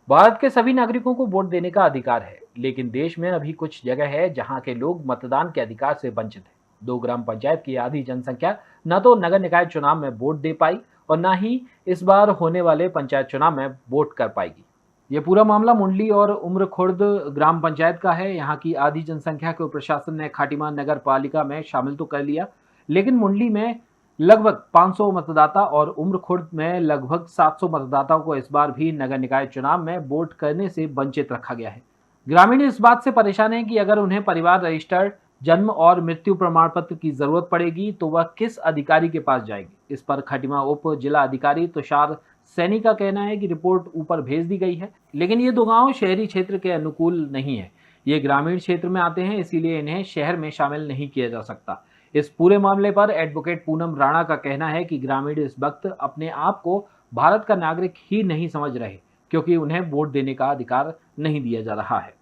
भारत के सभी नागरिकों को वोट देने का अधिकार है, लेकिन देश में अभी कुछ जगह है जहां के लोग मतदान के अधिकार से वंचित हैं। दो ग्राम पंचायत की आधी जनसंख्या न तो नगर निकाय चुनाव में वोट दे पाई और न ही इस बार होने वाले पंचायत चुनाव में वोट कर पाएगी। ये पूरा मामला मुंडली और उम्र खुर्द ग्राम पंचायत का है। यहाँ की आधी जनसंख्या को प्रशासन ने खाटिमा नगर पालिका में शामिल तो कर लिया, लेकिन मुंडली में लगभग 500 मतदाता और उम्र खुर्द में लगभग 700 मतदाताओं को इस बार भी नगर निकाय चुनाव में वोट करने से वंचित रखा गया है। ग्रामीण इस बात से परेशान है कि अगर उन्हें परिवार रजिस्टर्ड, जन्म और मृत्यु प्रमाण पत्र की जरूरत पड़ेगी तो वह किस अधिकारी के पास जाएंगे। इस पर खटिमा उप जिला अधिकारी तुषार सैनी का कहना है कि रिपोर्ट ऊपर भेज दी गई है, लेकिन ये दो गांव शहरी क्षेत्र के अनुकूल नहीं है। ये ग्रामीण क्षेत्र में आते हैं, इसीलिए इन्हें शहर में शामिल नहीं किया जा सकता। इस पूरे मामले पर एडवोकेट पूनम राणा का कहना है कि ग्रामीण इस वक्त अपने आप को भारत का नागरिक ही नहीं समझ रहे, क्योंकि उन्हें वोट देने का अधिकार नहीं दिया जा रहा है।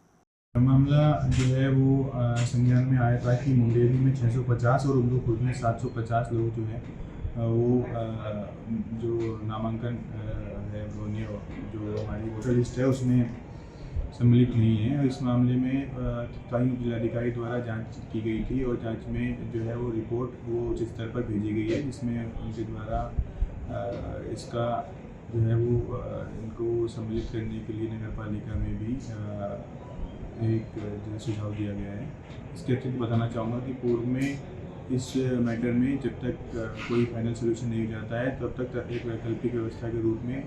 मामला जो है वो संज्ञान में आया था कि मुंडेरी में 650 और उर्दू खुर्द में 750 लोग जो है वो जो नामांकन है वो जो हमारी वोटर लिस्ट है उसमें सम्मिलित नहीं है। और इस मामले में तत्कालीन उप जिलाधिकारी द्वारा जांच की गई थी और जांच में जो है वो रिपोर्ट वो उच्च स्तर पर भेजी गई है, जिसमें उनके द्वारा इसका जो है वो इनको सम्मिलित करने के लिए नगर पालिका में भी एक जो सुझाव दिया गया है। इसके अतिरिक्त बताना चाहूँगा कि पूर्व में इस मैटर में जब तक कोई फाइनल सोल्यूशन नहीं हो जाता है तब तक एक वैकल्पिक व्यवस्था के रूप में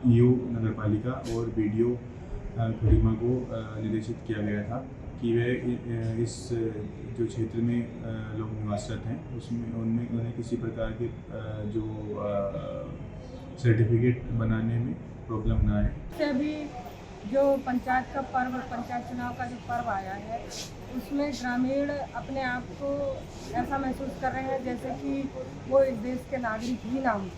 ईओ नगर पालिका और बीडीओ खटीमा को निर्देशित किया गया था कि वे इस जो क्षेत्र में लोग निवासरत हैं उसमें उन्हें किसी प्रकार के जो सर्टिफिकेट बनाने में प्रॉब्लम ना आए। अभी जो पंचायत का पर्व, पंचायत चुनाव का जो पर्व आया है उसमें ग्रामीण अपने आप को ऐसा महसूस कर रहे हैं जैसे कि वो इस देश के नागरिक ही ना हों,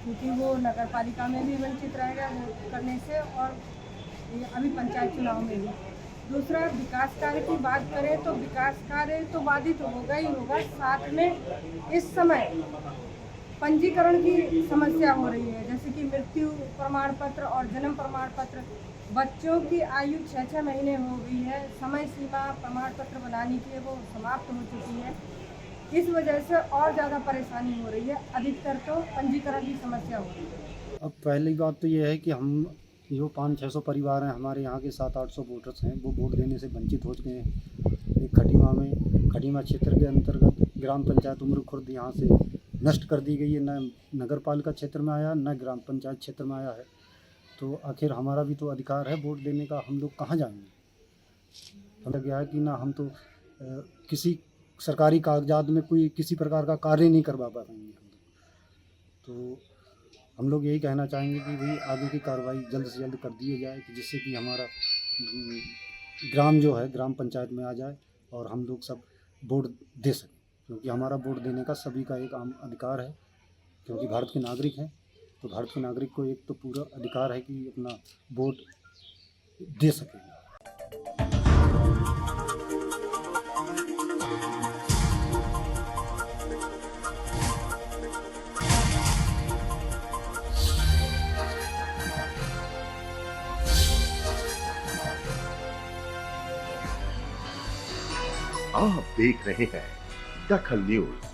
क्योंकि वो नगर पालिका में भी वंचित रहेगा वोट करने से और अभी पंचायत चुनाव में भी। दूसरा, विकास कार्य की बात करें तो विकास कार्य तो बाधित होगा ही होगा, साथ में इस समय पंजीकरण की समस्या हो रही है, जैसे कि मृत्यु प्रमाण पत्र और जन्म प्रमाण पत्र। बच्चों की आयु 6-6 महीने हो गई है, समय सीमा प्रमाण पत्र बनाने की वो समाप्त हो चुकी है। इस वजह से और ज़्यादा परेशानी हो रही है, अधिकतर तो पंजीकरण की समस्या हो रही है। अब पहली बात तो ये है कि हम जो 500-600 परिवार हैं, हमारे यहाँ के 700-800 वोटर्स हैं, वो वोट देने से वंचित हो चुके हैं। एक खटीमा क्षेत्र के अंतर्गत ग्राम पंचायत उम्र खुर्द यहाँ से नष्ट कर दी गई है, न नगर पालिका क्षेत्र में आया न ग्राम पंचायत क्षेत्र में आया है। तो आखिर हमारा भी तो अधिकार है वोट देने का, हम लोग कहाँ जाएंगे। लग गया है कि ना हम तो किसी सरकारी कागजात में कोई किसी प्रकार का कार्य नहीं करवा पाएंगे। तो हम लोग यही कहना चाहेंगे कि भाई आगे की कार्रवाई जल्द से जल्द कर दी जाए कि जिससे कि हमारा ग्राम जो है ग्राम पंचायत में आ जाए और हम लोग सब वोट दे सकें, क्योंकि हमारा वोट देने का सभी का एक आम अधिकार है, क्योंकि भारत के नागरिक हैं। तो भारत के नागरिक को एक तो पूरा अधिकार है कि अपना वोट दे सकें। आप देख रहे हैं दखल न्यूज।